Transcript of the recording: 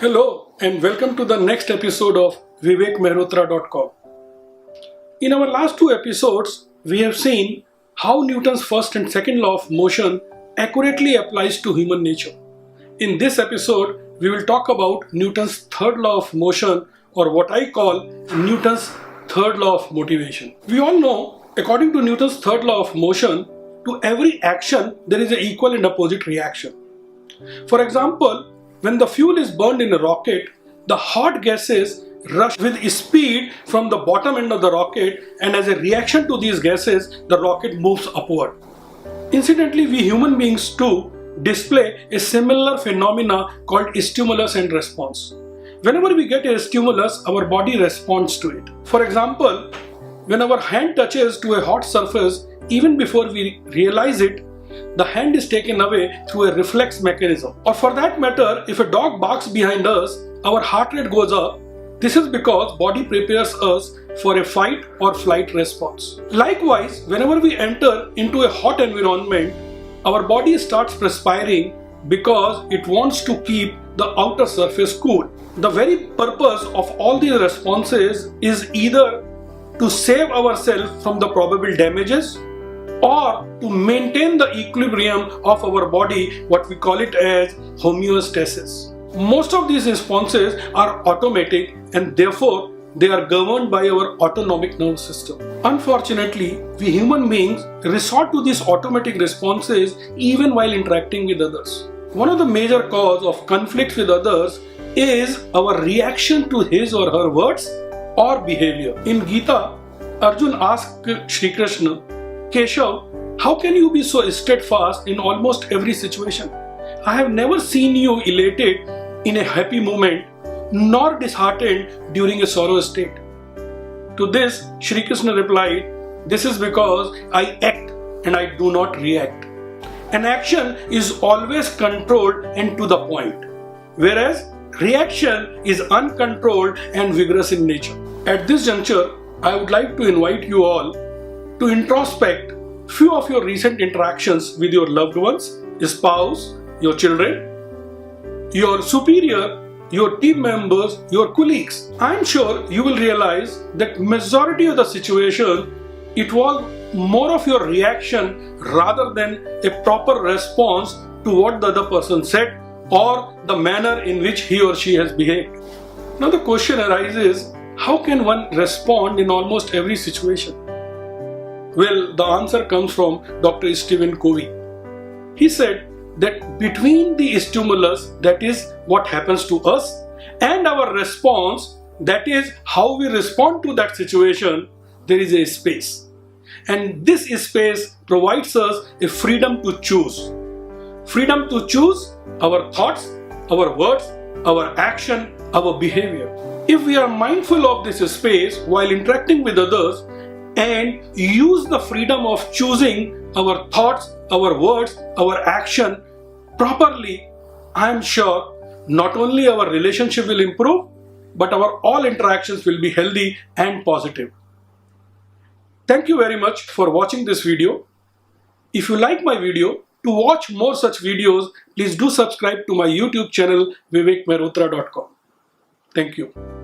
Hello and welcome to the next episode of vivekmehrotra.com. In our last two episodes, we have seen how Newton's first and second law of motion accurately applies to human nature. In this episode, we will talk about Newton's third law of motion, or what I call Newton's third law of motivation. We all know, according to Newton's third law of motion, to every action there is an equal and opposite reaction. For example, when the fuel is burned in a rocket, the hot gases rush with speed from the bottom end of the rocket, and as a reaction to these gases, the rocket moves upward. Incidentally, we human beings too display a similar phenomena called stimulus and response. Whenever we get a stimulus, our body responds to it. For example, when our hand touches to a hot surface, even before we realize it, the hand is taken away through a reflex mechanism. Or for that matter, if a dog barks behind us, our heart rate goes up. This is because body prepares us for a fight or flight response. Likewise, whenever we enter into a hot environment, our body starts perspiring because it wants to keep the outer surface cool. The very purpose of all these responses is either to save ourselves from the probable damages or to maintain the equilibrium of our body, what we call it as homeostasis. Most of these responses are automatic and therefore they are governed by our autonomic nervous system. Unfortunately, we human beings resort to these automatic responses even while interacting with others. One of the major causes of conflicts with others is our reaction to his or her words or behavior. In Gita, Arjun asked Shri Krishna, Keshav, how can you be so steadfast in almost every situation? I have never seen you elated in a happy moment, nor disheartened during a sorrow state. To this, Shri Krishna replied, this is because I act and I do not react. An action is always controlled and to the point, whereas reaction is uncontrolled and vigorous in nature. At this juncture, I would like to invite you all to introspect few of your recent interactions with your loved ones, spouse, your children, your superior, your team members, your colleagues. I'm sure you will realize that majority of the situation, it was more of your reaction rather than a proper response to what the other person said or the manner in which he or she has behaved. Now the question arises, how can one respond in almost every situation? Well, the answer comes from Dr. Stephen Covey. He said that between the stimulus, that is what happens to us, and our response, that is how we respond to that situation, there is a space. And this space provides us a freedom to choose. Freedom to choose our thoughts, our words, our action, our behavior. If we are mindful of this space while interacting with others and use the freedom of choosing our thoughts, our words, our action properly, I am sure not only our relationship will improve, but our all interactions will be healthy and positive. Thank you very much for watching this video. If you like my video, to watch more such videos, please do subscribe to my YouTube channel vivekmehrotra.com. Thank you.